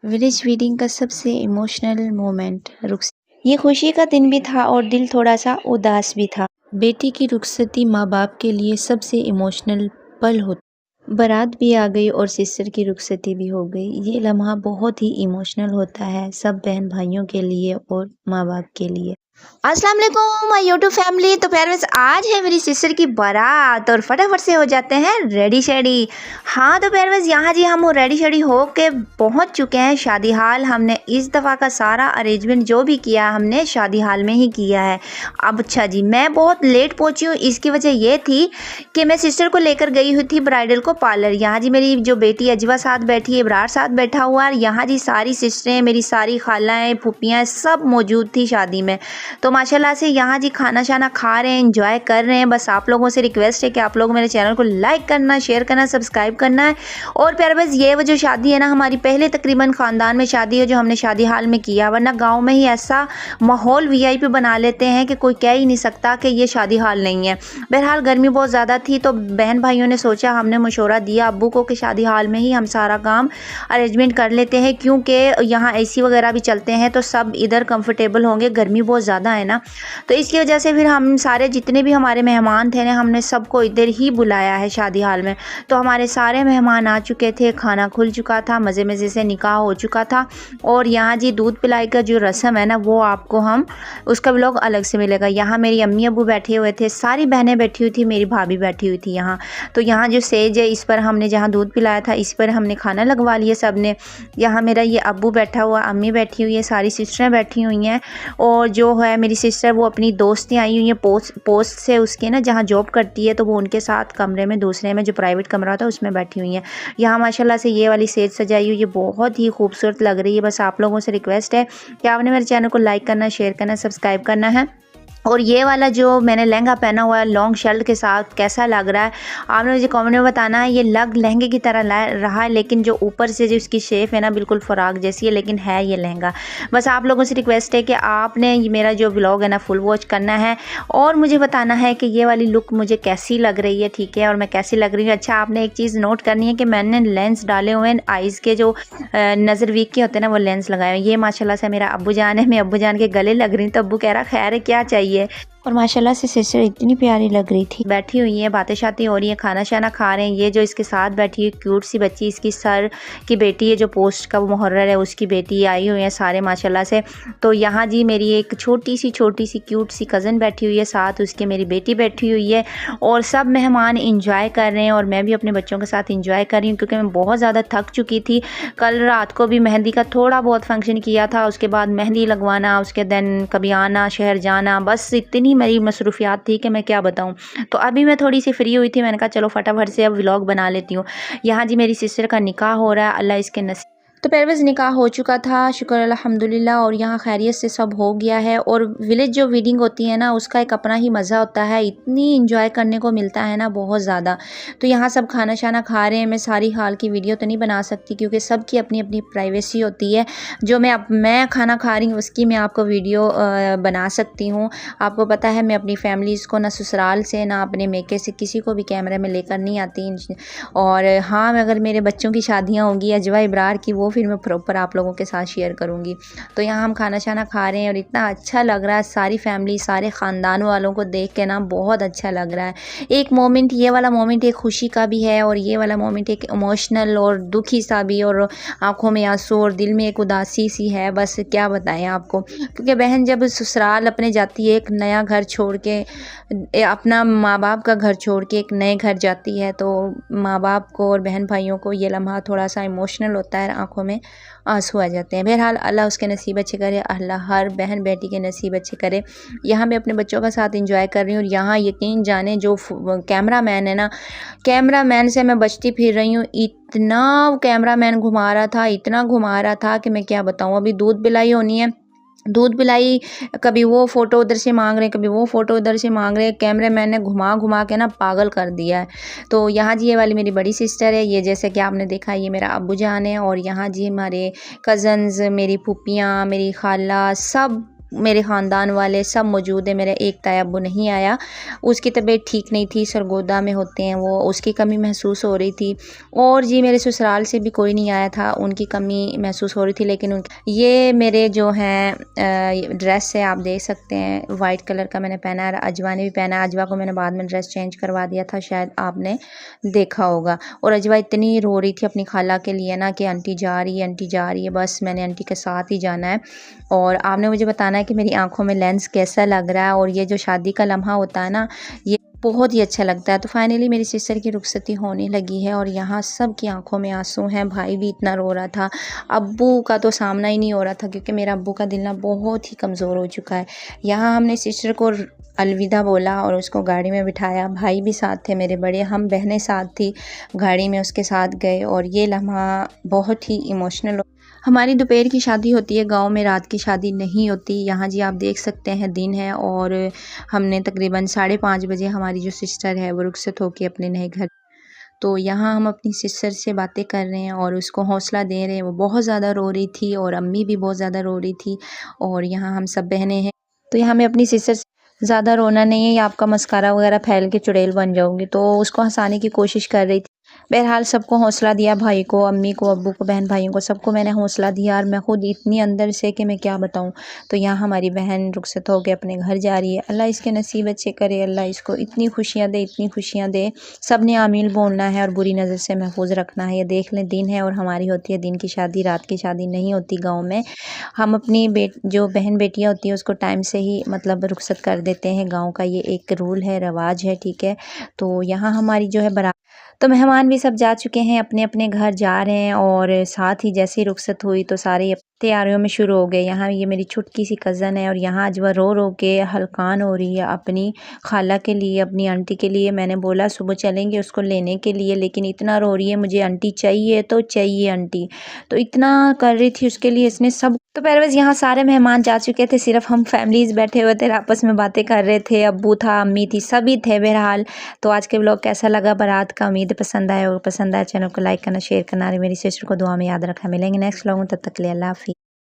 Village wedding का सबसे emotional moment ये खुशी का दिन भी था और दिल थोड़ा सा उदास भी था। बेटी की रुखसती माँ बाप के लिए सबसे इमोशनल पल होता। बारात भी आ गई और सिस्टर की रुखसती भी हो गई। ये लम्हा बहुत ही इमोशनल होता है सब बहन भाइयों के लिए और माँ बाप के लिए। अस्सलाम वालेकुम माय यूट्यूब फैमिली। तो पेरेंट्स आज है मेरी सिस्टर की बारात और फटाफट से हो जाते हैं रेडी शेडी। हाँ तो पेरेंट्स यहाँ जी हम रेडी शेडी हो के पहुँच चुके हैं शादी हाल। हमने इस दफ़ा का सारा अरेंजमेंट जो भी किया हमने शादी हाल में ही किया है। अब अच्छा जी मैं बहुत लेट पहुँची हूँ। इसकी वजह ये थी कि मैं सिस्टर को लेकर गई हुई थी ब्राइडल को पार्लर। यहाँ जी मेरी जो बेटी अजवा साथ बैठी है, इब्रार साथ बैठा हुआ है। यहाँ जी सारी सिस्टरें, मेरी सारी खालाएँ, फूफियाँ सब मौजूद थी शादी में। तो माशाल्लाह से यहाँ जी खाना शाना खा रहे हैं, एंजॉय कर रहे हैं। बस आप लोगों से रिक्वेस्ट है कि आप लोग मेरे चैनल को लाइक करना, शेयर करना, सब्सक्राइब करना है। और प्यारे बस ये वो जो शादी है ना हमारी पहले तकरीबन ख़ानदान में शादी है जो हमने शादी हाल में किया, वरना गाँव में ही ऐसा माहौल वीआईपी बना लेते हैं कि कोई कह ही नहीं सकता कि ये शादी हाल नहीं है। बहरहाल गर्मी बहुत ज़्यादा थी तो बहन भाइयों ने सोचा, हमने मशवरा दिया अब्बू को कि शादी हाल में ही हम सारा काम अरेंजमेंट कर लेते हैं क्योंकि यहाँ एसी वगैरह भी चलते हैं तो सब इधर कंफर्टेबल होंगे। गर्मी बहुत ज़्यादा है ना, तो इसकी वजह से फिर हम सारे जितने भी हमारे मेहमान थे ना हमने सबको इधर ही बुलाया है शादी हाल में। तो हमारे सारे मेहमान आ चुके थे, खाना खुल चुका था, मज़े मज़े से निकाह हो चुका था। और यहाँ जी दूध पिलाई का जो रस्म है ना वो आपको हम उसका व्लॉग अलग से मिलेगा। यहाँ मेरी अम्मी अब्बू बैठे हुए थे, सारी बहनें बैठी हुई थी, मेरी भाभी बैठी हुई थी यहाँ। तो यहाँ जो सेज है इस पर हमने जहाँ दूध पिलाया था इस पर हमने खाना लगवा लिया सब ने। यहाँ मेरा ये अब्बू बैठा हुआ, अम्मी बैठी हुई है, सारी सिस्टरें बैठी हुई हैं। और जो है मेरी सिस्टर वो अपनी दोस्तें आई हुई हैं पोस्ट से उसके ना जहाँ जॉब करती है, तो वो उनके साथ कमरे में दूसरे में जो प्राइवेट कमरा होता है उसमें बैठी हुई हैं। यहाँ माशाल्लाह से ये वाली सेज सजाई हुई है, बहुत ही खूबसूरत लग रही है। बस आप लोगों से रिक्वेस्ट है कि आपने मेरे चैनल को लाइक करना, शेयर करना, सब्सक्राइब करना है। और ये वाला जो मैंने लहंगा पहना हुआ है लॉन्ग शर्ट के साथ कैसा लग रहा है आपने मुझे कमेंट में बताना है। ये लहंगे की तरह रहा है लेकिन जो ऊपर से जो इसकी शेप है ना बिल्कुल फ़राक जैसी है, लेकिन है ये लहंगा। बस आप लोगों से रिक्वेस्ट है कि आपने मेरा जो व्लॉग है ना फुल वॉच करना है और मुझे बताना है कि ये वाली लुक मुझे कैसी लग रही है, ठीक है, और मैं कैसी लग रही हूँ। अच्छा आपने एक चीज़ नोट करनी है कि मैंने लेंस डाले हुए हैं, आइज़ के जो नज़र वीक के होते हैं ना वो लेंस लगाए हुए। ये माशाल्लाह से मेरा अब्बू जान है, मैं अब्बू जान के गले लग रही हूँ। तो अब्बू कह रहा खैर है क्या चाहिए। और माशाल्लाह से सिस्टर इतनी प्यारी लग रही थी, बैठी हुई है, बातें शातें हो रही है, खाना शाना खा रहे हैं। ये जो इसके साथ बैठी है क्यूट सी बच्ची, इसकी सर की बेटी है जो पोस्ट का वो मुहर्रर है उसकी बेटी आई हुई है सारे माशाल्लाह से। तो यहाँ जी मेरी एक छोटी सी क्यूट सी कज़न बैठी हुई है, साथ उसके मेरी बेटी बैठी हुई है और सब मेहमान इंजॉय कर रहे हैं। और मैं भी अपने बच्चों के साथ इंजॉय कर रही हूँ क्योंकि मैं बहुत ज़्यादा थक चुकी थी। कल रात को भी मेहंदी का थोड़ा बहुत फंक्शन किया था, उसके बाद मेहंदी लगवाना, उसके दिन कभी आना शहर जाना, बस इतनी मेरी मसरूफियात थी कि मैं क्या बताऊं। तो अभी मैं थोड़ी सी फ्री हुई थी, मैंने कहा चलो फटाफट से अब व्लॉग बना लेती हूँ। यहाँ जी मेरी सिस्टर का निकाह हो रहा है, अल्लाह इसके नसीब। तो परवेज़ निकाह हो चुका था, शुक्र अल्हम्दुलिल्लाह, और यहाँ खैरियत से सब हो गया है। और विलेज जो वेडिंग होती है ना उसका एक अपना ही मज़ा होता है, इतनी इंजॉय करने को मिलता है ना बहुत ज़्यादा। तो यहाँ सब खाना शाना खा रहे हैं। मैं सारी हाल की वीडियो तो नहीं बना सकती क्योंकि सबकी अपनी अपनी प्राइवेसी होती है। जो मैं खाना खा रही हूँ उसकी मैं आपको वीडियो बना सकती हूँ। आपको पता है मैं अपनी फैमिलीज़ को ना ससुराल से ना अपने मेके से किसी को भी कैमरे में लेकर नहीं आती। और हाँ अगर मेरे बच्चों की शादियाँ होंगी अजवा इब्रार की, वो फिर मैं प्रॉपर आप लोगों के साथ शेयर करूँगी। तो यहाँ हम खाना शाना खा रहे हैं और इतना अच्छा लग रहा है, सारी फैमिली सारे ख़ानदान वालों को देख के ना बहुत अच्छा लग रहा है। एक मोमेंट ये वाला मोमेंट एक खुशी का भी है और ये वाला मोमेंट एक इमोशनल और दुखी सा भी, और आंखों में आंसू और दिल में एक उदासी सी है। बस क्या बताएं आपको, क्योंकि बहन जब ससुराल अपने जाती है एक नया घर छोड़ के, अपना माँ बाप का घर छोड़ के एक नए घर जाती है, तो माँ बाप को और बहन भाइयों को ये लम्हा थोड़ा सा इमोशनल होता है, आंखों में आंसू आ जाते हैं। बहरहाल अल्लाह उसके नसीब अच्छे करे, अल्लाह हर बहन बेटी के नसीब अच्छे करे। यहाँ मैं अपने बच्चों के साथ इंजॉय कर रही हूँ और यहाँ यकीन जाने जो कैमरा मैन है ना, कैमरा मैन से मैं बचती फिर रही हूँ। इतना कैमरा मैन घुमा रहा था, इतना घुमा रहा था कि मैं क्या बताऊँ। अभी दूध पिलाई होनी है, दूध पिलाई, कभी वो फ़ोटो उधर से मांग रहे हैं, कभी वो फ़ोटो उधर से मांग रहे हैं। कैमरे मैन ने घुमा घुमा के ना पागल कर दिया है। तो यहाँ जी ये वाली मेरी बड़ी सिस्टर है, ये जैसे कि आपने देखा ये मेरा अब्बू जान है। और यहाँ जी हमारे कज़न्स, मेरी फूफियाँ, मेरी खाला सब मेरे ख़ानदान वाले सब मौजूद है। मेरा एक ताया अब्बू नहीं आया, उसकी तबीयत ठीक नहीं थी, सरगोदा में होते हैं वो, उसकी कमी महसूस हो रही थी। और जी मेरे ससुराल से भी कोई नहीं आया था, उनकी कमी महसूस हो रही थी। लेकिन ये मेरे जो हैं ड्रेस है, आप देख सकते हैं वाइट कलर का मैंने पहना है। अजवा ने भी पहना है, अजवा को मैंने बाद में ड्रेस चेंज करवा दिया था, शायद आपने देखा होगा। और अजवा इतनी रो रही थी अपनी खाला के लिए ना कि आंटी जा रही है, आंटी जा रही है, बस मैंने आंटी के साथ ही जाना है। और आपने मुझे बताना है कि मेरी आंखों में लेंस कैसा लग रहा है। और ये जो शादी का लम्हा होता है ना, ये बहुत ही अच्छा लगता है। तो फाइनली मेरी सिस्टर की रुखसती होने लगी है और यहाँ सब की आंखों में आंसू हैं। भाई भी इतना रो रहा था, अब्बू का तो सामना ही नहीं हो रहा था क्योंकि मेरा अब्बू का दिल ना बहुत ही कमज़ोर हो चुका है। यहाँ हमने सिस्टर को अलविदा बोला और उसको गाड़ी में बिठाया। भाई भी साथ थे मेरे बड़े, हम बहनें साथ थी, गाड़ी में उसके साथ गए। और ये लम्हा बहुत ही इमोशनल। हमारी दोपहर की शादी होती है गांव में, रात की शादी नहीं होती। यहाँ जी आप देख सकते हैं दिन है और हमने तकरीबन 5:30 बजे हमारी जो सिस्टर है वो रुखसत होके अपने नए घर। तो यहाँ हम अपनी सिस्टर से बातें कर रहे हैं और उसको हौसला दे रहे हैं। वो बहुत ज़्यादा रो रही थी और अम्मी भी बहुत ज़्यादा रो रही थी। और यहाँ हम सब बहनें हैं। तो यहाँ मैं अपनी सिस्टर से ज़्यादा रोना नहीं है या आपका मस्कारा वगैरह फैल के चुड़ैल बन जाऊंगी, तो उसको हंसाने की कोशिश कर रही थी। बहरहाल सबको हौसला दिया, भाई को, अम्मी को, अब्बू को, बहन भाइयों को, सबको मैंने हौसला दिया। और मैं खुद इतनी अंदर से कि मैं क्या बताऊं। तो यहाँ हमारी बहन रुखसत होकर अपने घर जा रही है। अल्लाह इसके नसीब अच्छे करे, अल्लाह इसको इतनी खुशियाँ दे, इतनी खुशियाँ दे। सब ने आमीन बोलना है और बुरी नज़र से महफूज रखना है। ये देख लें दिन है और हमारी होती है दिन की शादी, रात की शादी नहीं होती गाँव में। हम अपनी जो बहन बेटियाँ होती है उसको टाइम से ही मतलब रुखसत कर देते हैं। गाँव का ये एक रूल है, रवाज है, ठीक है। तो यहाँ हमारी जो है तो मेहमान भी सब जा चुके हैं, अपने अपने घर जा रहे हैं। और साथ ही जैसे ही रुखसत हुई तो सारे तैयारियों में शुरू हो गए। यहाँ ये मेरी छुटकी सी कज़न है और यहाँ आज वह रो रो के हलकान हो रही है अपनी खाला के लिए, अपनी आंटी के लिए। मैंने बोला सुबह चलेंगे उसको लेने के लिए, लेकिन इतना रो रही है, मुझे आंटी चाहिए तो चाहिए आंटी। तो इतना कर रही थी उसके लिए इसने सब। तो परवेज़ यहाँ सारे मेहमान जा चुके थे, सिर्फ हम फैमिलीज़ बैठे हुए थे, आपस में बातें कर रहे थे। अब्बू था, अम्मी थी, सभी थे। बहरहाल तो आज के व्लॉग कैसा लगा बारात का, उम्मीद पसंद आया। और पसंद आया चैनल को लाइक करना, शेयर करना और मेरी सिस्टर को दुआ में याद रखा। मिलेंगे नेक्स्ट व्लॉग में, तब तक के लिए अल्लाह हाफिज़।